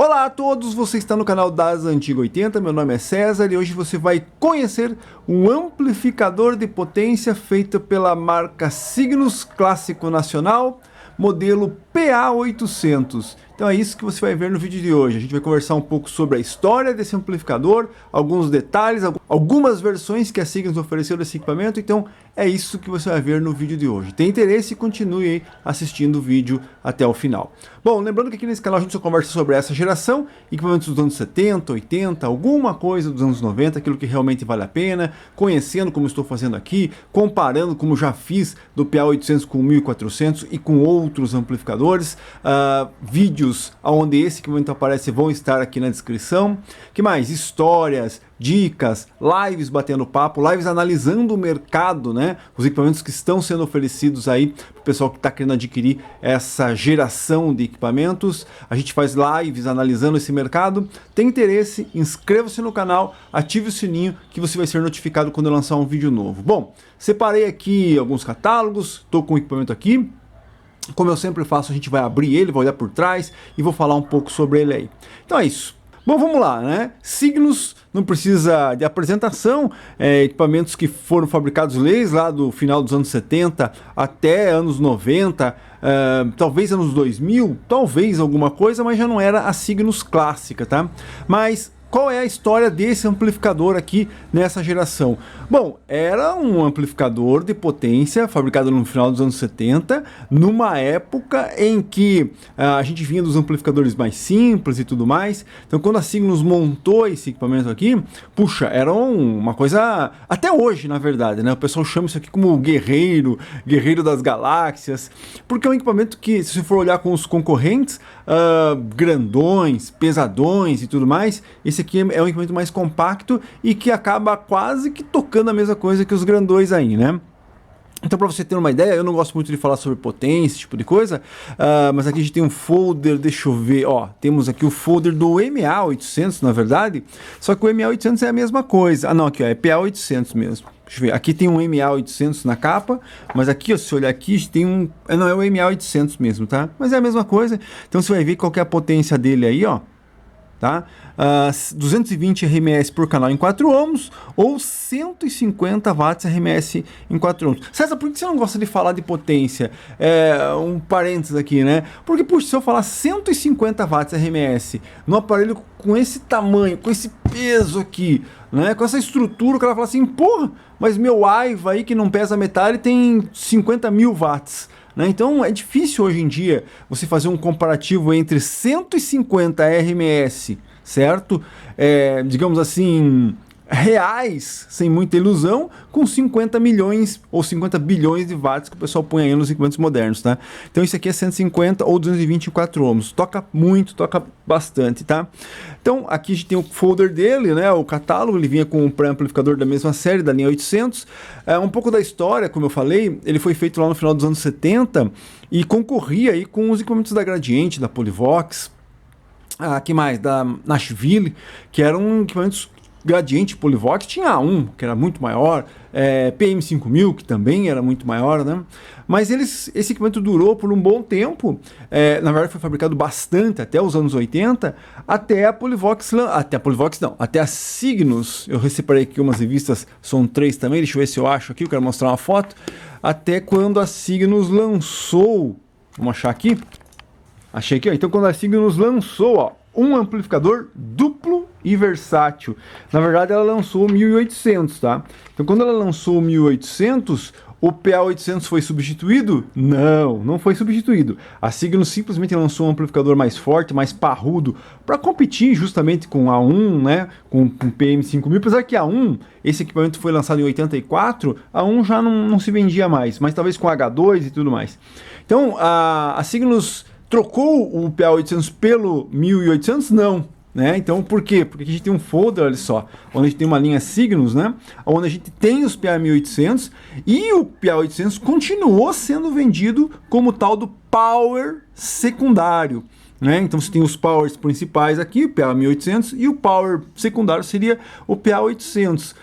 Olá a todos, você está no canal das Antiga 80, meu nome é César e hoje você vai conhecer um amplificador de potência feito pela marca Cygnus Clássico Nacional, modelo PA800. Então é isso que você vai ver no vídeo de hoje. A gente vai conversar um pouco sobre a história desse amplificador, alguns detalhes, algumas versões que a Cygnus ofereceu desse equipamento. Então é isso que você vai ver no vídeo de hoje. Tem interesse? Continue aí assistindo o vídeo até o final. Bom, lembrando que aqui nesse canal a gente só conversa sobre essa geração, equipamentos dos anos 70, 80, alguma coisa dos anos 90, aquilo que realmente vale a pena, conhecendo como estou fazendo aqui, comparando como já fiz do PA800 com o 1400 e com outros amplificadores, vídeos onde esse equipamento aparece vão estar aqui na descrição. Que mais? Histórias, dicas, lives batendo papo, lives analisando o mercado, né? Os equipamentos que estão sendo oferecidos aí para o pessoal que está querendo adquirir essa geração de equipamentos. A gente faz lives analisando esse mercado. Tem interesse? Inscreva-se no canal, ative o sininho que você vai ser notificado quando eu lançar um vídeo novo. Bom, separei aqui alguns catálogos, estou com o equipamento aqui. Como eu sempre faço, a gente vai abrir ele, vai olhar por trás e vou falar um pouco sobre ele aí. Então é isso. Bom, vamos lá, né? Cygnus não precisa de apresentação, equipamentos que foram fabricados desde lá do final dos anos 70 até anos 90, talvez anos 2000, talvez alguma coisa, mas já não era a Cygnus clássica, tá? Mas qual é a história desse amplificador aqui nessa geração? Bom, era um amplificador de potência fabricado no final dos anos 70, numa época em que a gente vinha dos amplificadores mais simples e tudo mais. Então quando a Cygnus montou esse equipamento aqui, puxa, era uma coisa, até hoje na verdade, né? O pessoal chama isso aqui como o guerreiro das galáxias, porque é um equipamento que, se você for olhar com os concorrentes, grandões, pesadões e tudo mais, esse aqui é um equipamento mais compacto e que acaba quase que tocando a mesma coisa que os grandões aí, né? Então, para você ter uma ideia, eu não gosto muito de falar sobre potência, esse tipo de coisa, mas aqui a gente tem um folder, deixa eu ver, ó, temos aqui o folder do MA800, na verdade, só que o MA800 é a mesma coisa. Ah, não, aqui ó, é PA800 mesmo. Deixa eu ver, aqui tem um MA800 na capa, mas aqui, ó, se olhar aqui, a gente tem um... Não, é o MA800 mesmo, tá? Mas é a mesma coisa, então você vai ver qual que é a potência dele aí, ó. Tá? 220 RMS por canal em 4 ohms ou 150 watts RMS em 4 ohms. César, por que você não gosta de falar de potência? Um parênteses aqui, né? Porque, puxa, se eu falar 150 watts RMS no aparelho com esse tamanho, com esse peso aqui, né? Com essa estrutura, o cara fala assim, porra, mas meu Aiva aí que não pesa metade tem 50 mil watts. Né? Então é difícil hoje em dia você fazer um comparativo entre 150 RMS, certo? Digamos assim, reais, sem muita ilusão, com 50 milhões ou 50 bilhões de watts que o pessoal põe aí nos equipamentos modernos, tá? Então isso aqui é 150 ou 224 ohms, toca muito, toca bastante, tá? Então aqui a gente tem o folder dele, né, o catálogo, ele vinha com um pré-amplificador da mesma série, da linha 800, um pouco da história, como eu falei, ele foi feito lá no final dos anos 70 e concorria aí com os equipamentos da Gradiente, da Polivox, que mais? Da Nashville, que eram equipamentos Gradiente, Polivox, tinha A1, que era muito maior, PM5000, que também era muito maior, né? Mas esse equipamento durou por um bom tempo, na verdade foi fabricado bastante, até os anos 80, até a Cygnus, eu separei aqui umas revistas, são 3 também, deixa eu ver se eu acho aqui, eu quero mostrar uma foto, até quando a Cygnus lançou, vamos achar aqui, achei aqui, ó, então quando a Cygnus lançou, ó, um amplificador duplo e versátil. Na verdade, ela lançou o 1800, tá? Então, quando ela lançou o 1800, o PA800 foi substituído? Não, não foi substituído. A Cygnus simplesmente lançou um amplificador mais forte, mais parrudo, para competir justamente com a A1, né? Com PM5000. Apesar que a A1, esse equipamento foi lançado em 84, a A1 já não se vendia mais, mas talvez com a H2 e tudo mais. Então, a Cygnus trocou o PA800 pelo 1800? Não, né? Então por quê? Porque aqui a gente tem um folder, olha só, onde a gente tem uma linha Cygnus, né? Onde a gente tem os PA1800 e o PA800 continuou sendo vendido como tal do Power secundário. Né? Então você tem os powers principais aqui, o PA1800, e o power secundário seria o PA800.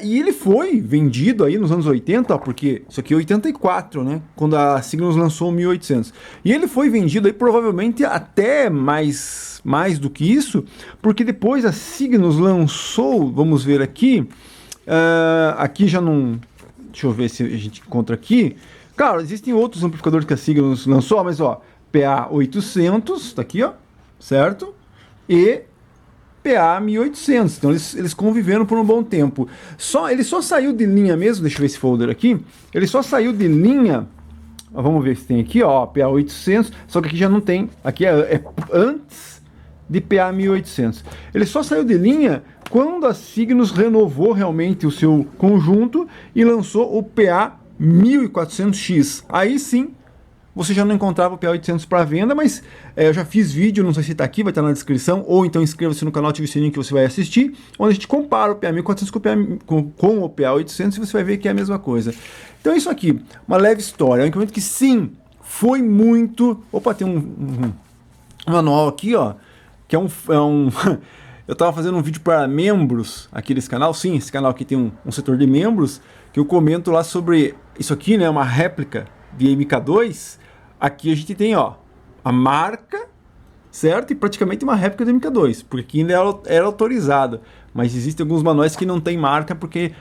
E ele foi vendido aí nos anos 80, ó, porque isso aqui é 84, né? Quando a Cygnus lançou o 1800. E ele foi vendido aí provavelmente até mais mais do que isso, porque depois a Cygnus lançou, vamos ver aqui, aqui já não... Deixa eu ver se a gente encontra aqui. Claro, existem outros amplificadores que a Cygnus lançou, mas ó, PA800, tá aqui, ó, certo? E PA1800, então eles conviveram por um bom tempo. Ele só saiu de linha mesmo, deixa eu ver esse folder aqui, ele só saiu de linha, vamos ver se tem aqui, ó, PA800, só que aqui já não tem, aqui é antes de PA1800. Ele só saiu de linha quando a Cygnus renovou realmente o seu conjunto e lançou o PA1400X. Aí sim, você já não encontrava o PA800 para venda, mas eu já fiz vídeo, não sei se está aqui, vai estar na descrição, ou então inscreva-se no canal, ative o sininho que você vai assistir, onde a gente compara o PA1400 com o PA800 e você vai ver que é a mesma coisa. Então isso aqui, uma leve história, é um equipamento que sim, foi muito... Opa, tem um manual aqui, ó, que é um eu estava fazendo um vídeo para membros aqui desse canal, sim, esse canal aqui tem um setor de membros, que eu comento lá sobre isso aqui, né, uma réplica de MK2. Aqui a gente tem, ó, a marca, certo? E praticamente uma réplica do MK2, porque aqui ainda era autorizado, mas existem alguns manuais que não tem marca, porque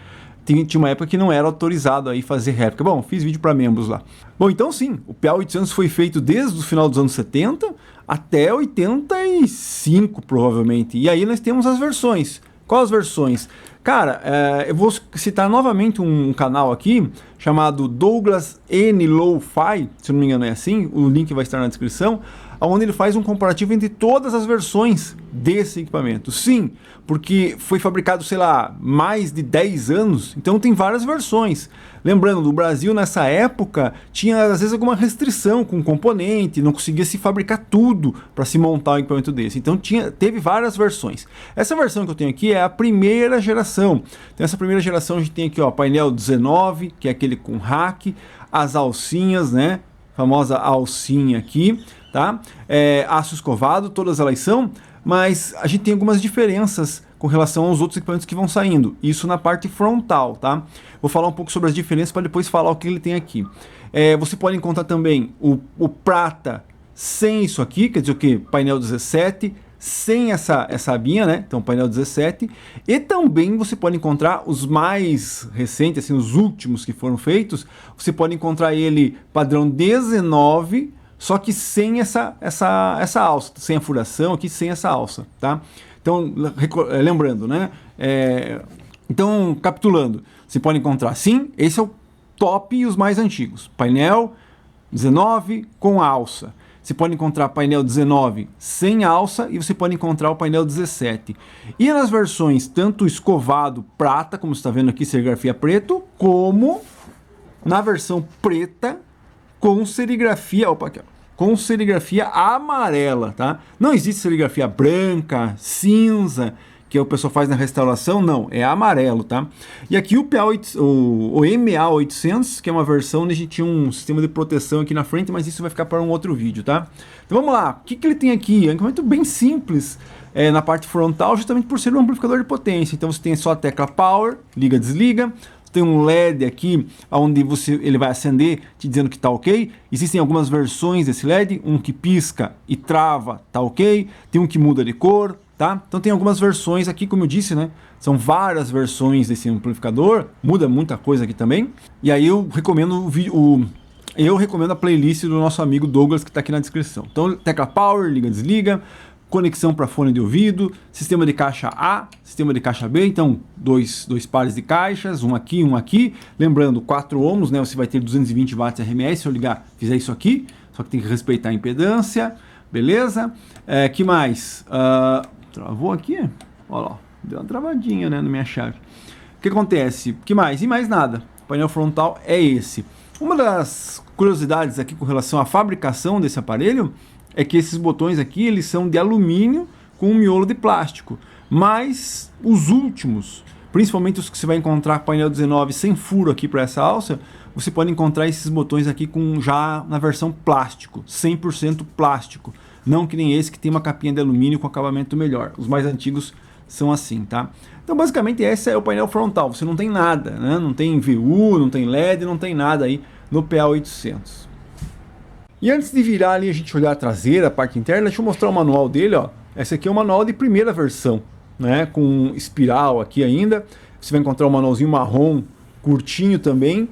tinha uma época que não era autorizado aí fazer réplica. Bom, fiz vídeo para membros lá. Bom, então sim, o PA800 foi feito desde o final dos anos 70 até 85, provavelmente. E aí nós temos as versões. Quais as versões? Cara, eu vou citar novamente um canal aqui chamado Douglas N. Lo-Fi, se não me engano é assim, o link vai estar na descrição, onde ele faz um comparativo entre todas as versões desse equipamento. Sim, porque foi fabricado, sei lá, mais de 10 anos, então tem várias versões. Lembrando, no Brasil, nessa época, tinha às vezes alguma restrição com componente, não conseguia se fabricar tudo para se montar um equipamento desse. Então teve várias versões. Essa versão que eu tenho aqui é a primeira geração. Então essa primeira geração a gente tem aqui, ó, painel 19, que é aquele com rack, as alcinhas, né? Famosa alcinha aqui, tá? Aço escovado, todas elas são, mas a gente tem algumas diferenças com relação aos outros equipamentos que vão saindo. Isso na parte frontal, tá? Vou falar um pouco sobre as diferenças para depois falar o que ele tem aqui. Você pode encontrar também o prata sem isso aqui, quer dizer o que? Painel 17, sem essa abinha, né? Então painel 17. E também você pode encontrar os mais recentes, assim, os últimos que foram feitos. Você pode encontrar ele padrão 19, só que sem essa alça, sem a furação aqui, sem essa alça, tá? Então, lembrando, né? Então, capitulando, você pode encontrar, sim, esse é o top e os mais antigos. Painel 19 com alça. Você pode encontrar painel 19 sem alça e você pode encontrar o painel 17. E nas versões tanto escovado prata, como você está vendo aqui, serigrafia preto, como na versão preta com serigrafia, opa, aqui, ó, com serigrafia amarela, tá? Não existe serigrafia branca, cinza, que o pessoal faz na restauração, não, é amarelo, tá? E aqui o MA800, que é uma versão onde a gente tinha um sistema de proteção aqui na frente, mas isso vai ficar para um outro vídeo, tá? Então vamos lá, o que ele tem aqui? É um equipamento bem simples na parte frontal, justamente por ser um amplificador de potência. Então você tem só a tecla Power, liga, desliga. Tem um LED aqui, onde ele vai acender, te dizendo que está ok. Existem algumas versões desse LED, um que pisca e trava, tá ok. Tem um que muda de cor, tá? Então tem algumas versões aqui, como eu disse, né? São várias versões desse amplificador, muda muita coisa aqui também. E aí eu recomendo a playlist do nosso amigo Douglas, que está aqui na descrição. Então, tecla Power, liga, desliga. Conexão para fone de ouvido, sistema de caixa A, sistema de caixa B, então dois pares de caixas, um aqui, lembrando 4 ohms, né, você vai ter 220 watts RMS, se eu fizer isso aqui, só que tem que respeitar a impedância, beleza? Que mais? Travou aqui? Olha lá, deu uma travadinha, né, na minha chave. O que acontece? Que mais? E mais nada, o painel frontal é esse. Uma das curiosidades aqui com relação à fabricação desse aparelho é que esses botões aqui, eles são de alumínio com um miolo de plástico. Mas os últimos, principalmente os que você vai encontrar painel 19 sem furo aqui para essa alça, você pode encontrar esses botões aqui já na versão plástico, 100% plástico. Não que nem esse que tem uma capinha de alumínio com acabamento melhor. Os mais antigos são assim, tá? Então basicamente esse é o painel frontal. Você não tem nada, né? Não tem VU, não tem LED, não tem nada aí no PA800. E antes de virar ali a gente olhar a traseira, a parte interna, deixa eu mostrar o manual dele, ó. Esse aqui é o manual de primeira versão, né? Com espiral aqui ainda. Você vai encontrar um manualzinho marrom curtinho também,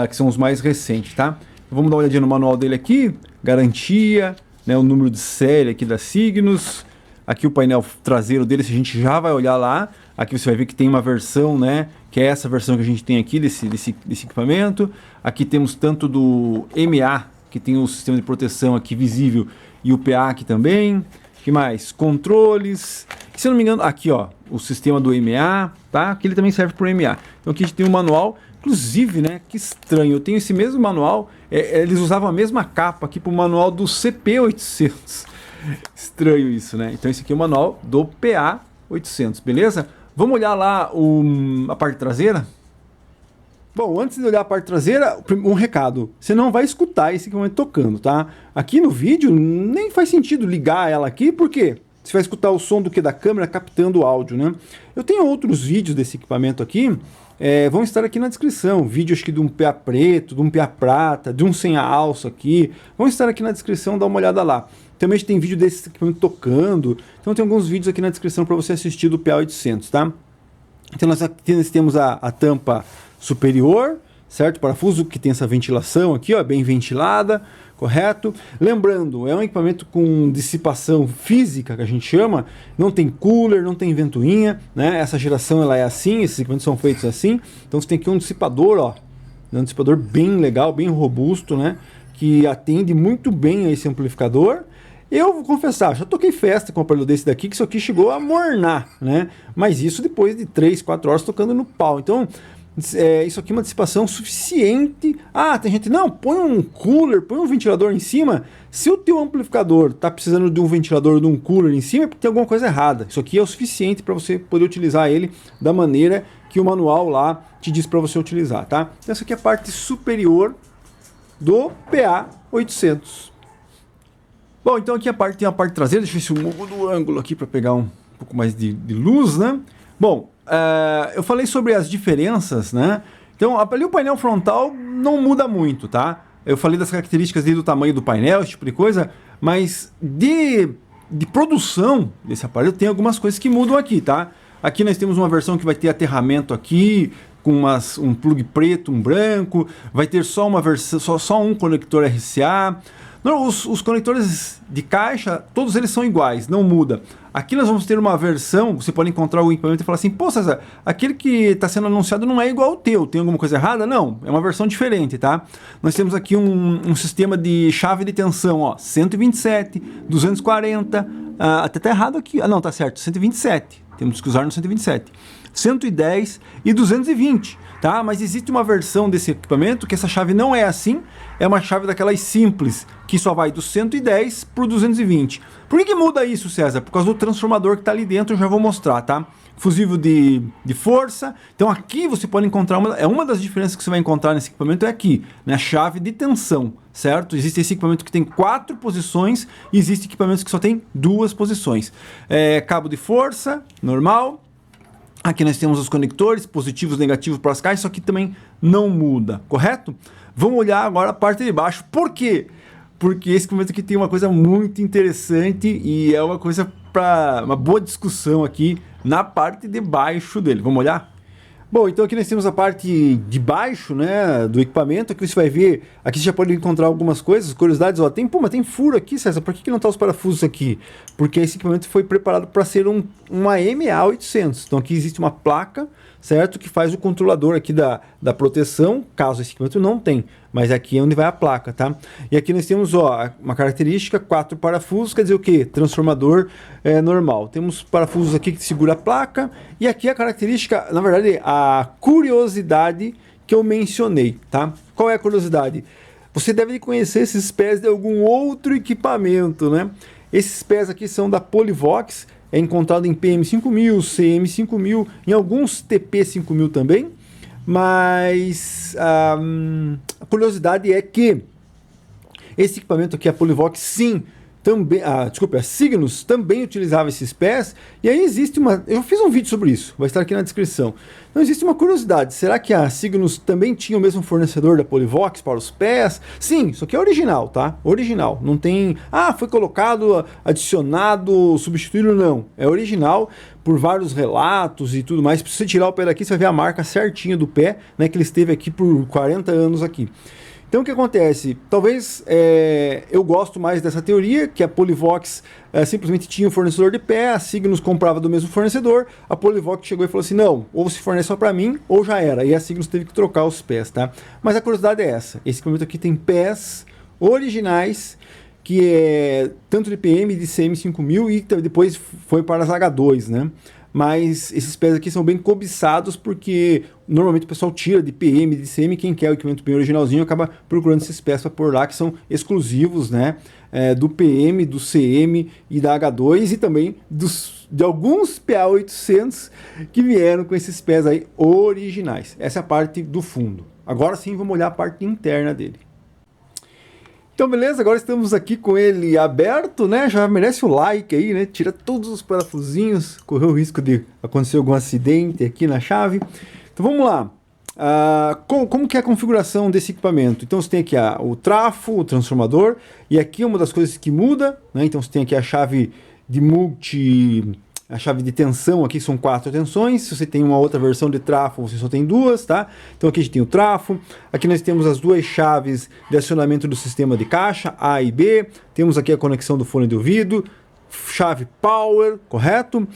que são os mais recentes, tá? Vamos dar uma olhadinha no manual dele aqui. Garantia, né? O número de série aqui da Cygnus. Aqui o painel traseiro dele, a gente já vai olhar lá. Aqui você vai ver que tem uma versão, né? Que é essa versão que a gente tem aqui desse equipamento. Aqui temos tanto do MA, que tem o sistema de proteção aqui visível, e o PA aqui também. Que mais? Controles. Se eu não me engano, aqui ó, o sistema do MA, tá? Aqui ele também serve para o MA. Então aqui a gente tem um manual, inclusive, né? Que estranho, eu tenho esse mesmo manual, eles usavam a mesma capa aqui para o manual do CP800. Estranho isso, né? Então esse aqui é o manual do PA800, beleza? Vamos olhar lá a parte traseira? Bom, antes de olhar a parte traseira, um recado. Você não vai escutar esse equipamento tocando, tá? Aqui no vídeo nem faz sentido ligar ela aqui, porque você vai escutar o som do que da câmera captando o áudio, né? Eu tenho outros vídeos desse equipamento aqui, vão estar aqui na descrição. Vídeo acho que de um PA preto, de um PA prata, de um sem a alça aqui. Vão estar aqui na descrição, dá uma olhada lá. Também tem vídeo desse equipamento tocando. Então tem alguns vídeos aqui na descrição para você assistir do PA800, tá? Então nós temos a tampa superior, certo? Parafuso que tem essa ventilação aqui, ó, bem ventilada, correto? Lembrando, é um equipamento com dissipação física, que a gente chama, não tem cooler, não tem ventoinha, né? Essa geração ela é assim, esses equipamentos são feitos assim. Então você tem aqui um dissipador, ó, um dissipador bem legal, bem robusto, né? Que atende muito bem a esse amplificador. Eu vou confessar, já toquei festa com um aparelho desse daqui, que isso aqui chegou a mornar, né? Mas isso depois de 3, 4 horas tocando no pau. Então, isso aqui é uma dissipação suficiente. Ah, tem gente, não, põe um cooler, põe um ventilador em cima. Se o teu amplificador está precisando de um ventilador ou de um cooler em cima, é porque tem alguma coisa errada. Isso aqui é o suficiente para você poder utilizar ele da maneira que o manual lá te diz para você utilizar, tá? Essa aqui é a parte superior do PA800. Bom, então aqui tem a parte traseira. Deixa eu ver se eu mudo o ângulo aqui para pegar um pouco mais de luz, né? Bom, eu falei sobre as diferenças, né? Então, ali o painel frontal não muda muito, tá? Eu falei das características do tamanho do painel, esse tipo de coisa, mas de produção desse aparelho tem algumas coisas que mudam aqui, tá? Aqui nós temos uma versão que vai ter aterramento aqui, com um plug preto, um branco, vai ter só uma versão, só um conector RCA. Não, os conectores de caixa, todos eles são iguais, não muda. Aqui nós vamos ter uma versão, você pode encontrar o equipamento e falar assim, pô César, aquele que está sendo anunciado não é igual ao teu, tem alguma coisa errada? Não, é uma versão diferente, tá? Nós temos aqui um sistema de chave de tensão, ó, 127, 240, até tá errado aqui, não, tá certo, 127, temos que usar no 127. 110 e 220, tá? Mas existe uma versão desse equipamento que essa chave não é assim, é uma chave daquelas simples, que só vai do 110 para o 220. Por que muda isso, César? Por causa do transformador que está ali dentro, eu já vou mostrar, tá? Fusível de força. Então aqui você pode encontrar, uma das diferenças que você vai encontrar nesse equipamento é aqui, né? Chave de tensão, certo? Existe esse equipamento que tem 4 posições e existe equipamentos que só tem 2 posições. Cabo de força, normal. Aqui nós temos os conectores, positivos e negativos para as caixas, isso aqui também não muda, correto? Vamos olhar agora a parte de baixo. Por quê? Porque esse equipamento aqui tem uma coisa muito interessante e é uma coisa para uma boa discussão aqui na parte de baixo dele. Vamos olhar? Bom, então aqui nós temos a parte de baixo, né, do equipamento. Aqui você vai ver, aqui você já pode encontrar algumas coisas, curiosidades. Ó, mas tem furo aqui, César, por que não tá os parafusos aqui? Porque esse equipamento foi preparado para ser uma MA800. Então aqui existe uma placa, certo, que faz o controlador aqui da proteção, caso esse equipamento não tem. Mas aqui é onde vai a placa, tá? E aqui nós temos, ó, uma característica, 4 parafusos, quer dizer o quê? Transformador normal. Temos parafusos aqui que segura a placa, e aqui a característica, na verdade, a curiosidade que eu mencionei, tá? Qual é a curiosidade? Você deve conhecer esses pés de algum outro equipamento, né? Esses pés aqui são da Polivox, é encontrado em PM5000, CM5000, em alguns TP5000 também. Mas a curiosidade é que esse equipamento aqui, a Polivox, sim, também, desculpa, a Cygnus também utilizava esses pés, e aí existe eu fiz um vídeo sobre isso, vai estar aqui na descrição. Então existe uma curiosidade, será que a Cygnus também tinha o mesmo fornecedor da Polivox para os pés? Sim, isso aqui é original, tá? Original, não tem, foi colocado, adicionado, substituído, não. É original, por vários relatos e tudo mais. Se você tirar o pé daqui, você vai ver a marca certinha do pé, né, que ele esteve aqui por 40 anos aqui. Então o que acontece? Talvez eu gosto mais dessa teoria, que a Polivox simplesmente tinha um fornecedor de pé, a Cygnus comprava do mesmo fornecedor, a Polivox chegou e falou assim, não, ou se fornece só para mim, ou já era, e a Cygnus teve que trocar os pés, tá? Mas a curiosidade é essa, esse equipamento aqui tem pés originais, que é tanto de PM de CM5000 e depois foi para as H2, né? Mas esses pés aqui são bem cobiçados porque normalmente o pessoal tira de PM, de CM, quem quer o equipamento bem originalzinho acaba procurando esses pés para pôr lá, que são exclusivos, né, do PM, do CM e da H2 e também de alguns PA800 que vieram com esses pés aí originais. Essa é a parte do fundo. Agora sim vamos olhar a parte interna dele. Então beleza, agora estamos aqui com ele aberto, né, já merece o like aí, né, tira todos os parafusinhos, correu o risco de acontecer algum acidente aqui na chave. Então vamos lá, como que é a configuração desse equipamento? Então você tem aqui o trafo, o transformador, e aqui uma das coisas que muda, né, então você tem aqui a chave de a chave de tensão aqui são 4 tensões, se você tem uma outra versão de trafo, você só tem 2, tá? Então aqui a gente tem o trafo, aqui nós temos as 2 chaves de acionamento do sistema de caixa, A e B, temos aqui a conexão do fone de ouvido, chave power, correto?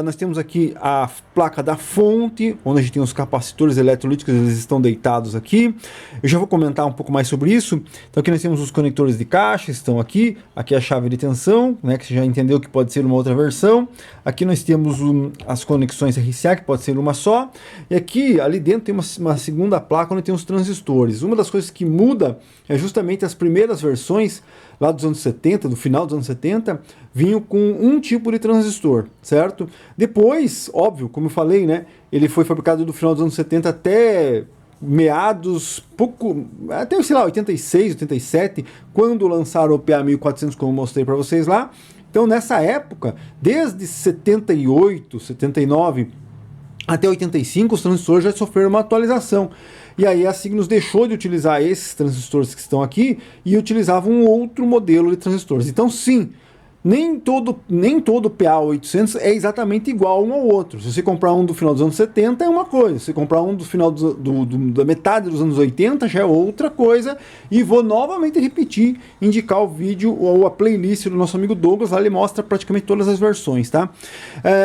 Nós temos aqui a placa da fonte, onde a gente tem os capacitores eletrolíticos, eles estão deitados aqui. Eu já vou comentar um pouco mais sobre isso. Então aqui nós temos os conectores de caixa, estão aqui. Aqui é a chave de tensão, né, que você já entendeu que pode ser uma outra versão. Aqui nós temos as conexões RCA, que pode ser uma só. E aqui, ali dentro, tem uma segunda placa onde tem os transistores. Uma das coisas que muda é justamente as primeiras versões, lá dos anos 70, do final dos anos 70, vinham com um tipo de transistor, certo? Depois, óbvio, como eu falei, né, ele foi fabricado do final dos anos 70 até meados, até, sei lá, 86, 87, quando lançaram o PA1400, como eu mostrei para vocês lá. Então, nessa época, desde 78, 79 até 85, os transistores já sofreram uma atualização. E aí a Cygnus deixou de utilizar esses transistores que estão aqui e utilizava um outro modelo de transistores. Então sim, nem todo PA800 é exatamente igual um ao outro. Se você comprar um do final dos anos 70 é uma coisa, se você comprar um do final da metade dos anos 80 já é outra coisa. E vou novamente repetir, indicar o vídeo ou a playlist do nosso amigo Douglas, lá ele mostra praticamente todas as versões, tá?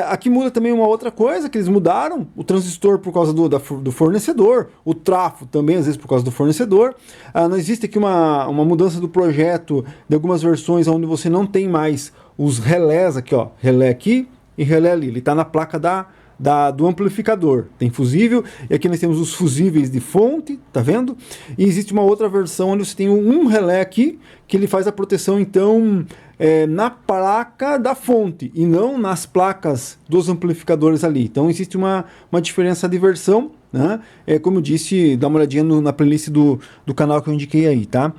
Aqui muda também uma outra coisa, que eles mudaram o transistor por causa do fornecedor, o trafo também às vezes por causa do fornecedor. Não existe aqui uma mudança do projeto de algumas versões onde você não tem mais os relés aqui, ó, relé aqui e relé ali, ele está na placa do amplificador, tem fusível, e aqui nós temos os fusíveis de fonte, tá vendo? E existe uma outra versão onde você tem um relé aqui, que ele faz a proteção então na placa da fonte, e não nas placas dos amplificadores ali. Então existe uma diferença de versão, né? Como eu disse, dá uma olhadinha na playlist do canal que eu indiquei aí, tá?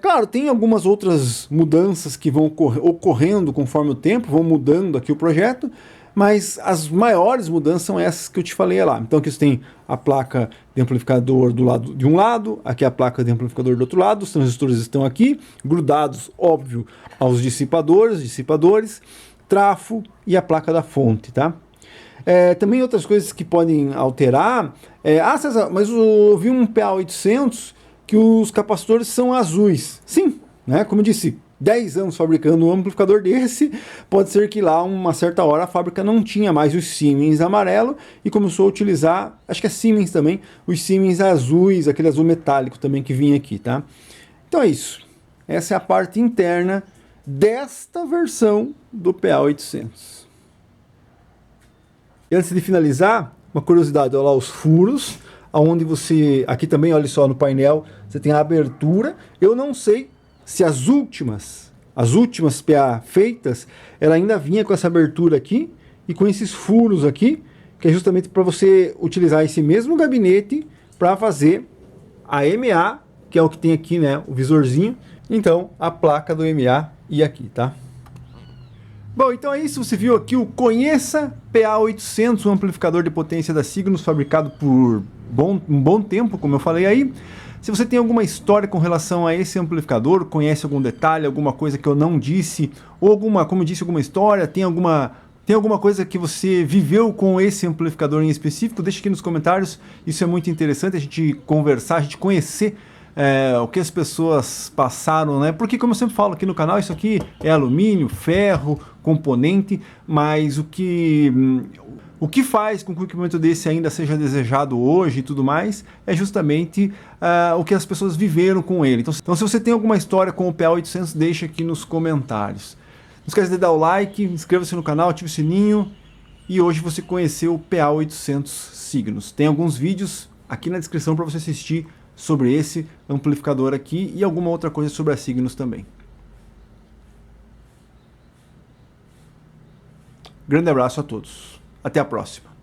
Claro, tem algumas outras mudanças que vão ocorrendo conforme o tempo, vão mudando aqui o projeto, mas as maiores mudanças são essas que eu te falei lá. Então aqui você tem a placa de amplificador do lado de um lado, aqui a placa de amplificador do outro lado, os transistores estão aqui, grudados, óbvio, aos dissipadores, trafo e a placa da fonte, tá? Também outras coisas que podem alterar, César, mas eu vi um PA800 que os capacitores são azuis. Sim, né? Como eu disse, 10 anos fabricando um amplificador desse, pode ser que lá uma certa hora a fábrica não tinha mais os Siemens amarelo e começou a utilizar, acho que é Siemens também, os Siemens azuis, aquele azul metálico também que vinha aqui, tá? Então é isso. Essa é a parte interna desta versão do PA800. E antes de finalizar, uma curiosidade, olha lá os furos, onde você, aqui também, olha só, no painel, você tem a abertura. Eu não sei se as últimas PA feitas, ela ainda vinha com essa abertura aqui e com esses furos aqui, que é justamente para você utilizar esse mesmo gabinete para fazer a MA, que é o que tem aqui, né, o visorzinho. Então, a placa do MA e aqui, tá? Bom, então é isso, você viu aqui o Conheça PA800, um amplificador de potência da Cygnus, fabricado por um bom tempo, como eu falei aí. Se você tem alguma história com relação a esse amplificador, conhece algum detalhe, alguma coisa que eu não disse, ou alguma, como eu disse, alguma história, tem alguma coisa que você viveu com esse amplificador em específico, deixa aqui nos comentários, isso é muito interessante, a gente conversar, a gente conhecer o que as pessoas passaram, né? Porque, como eu sempre falo aqui no canal, isso aqui é alumínio, ferro, componente, mas o que faz com que o equipamento desse ainda seja desejado hoje e tudo mais é justamente o que as pessoas viveram com ele. Então, se você tem alguma história com o PA800, deixa aqui nos comentários. Não esquece de dar o like, inscreva-se no canal, ative o sininho. E hoje você conheceu o PA800 Cygnus. Tem alguns vídeos aqui na descrição para você assistir sobre esse amplificador aqui e alguma outra coisa sobre a Cygnus também. Grande abraço a todos. Até a próxima.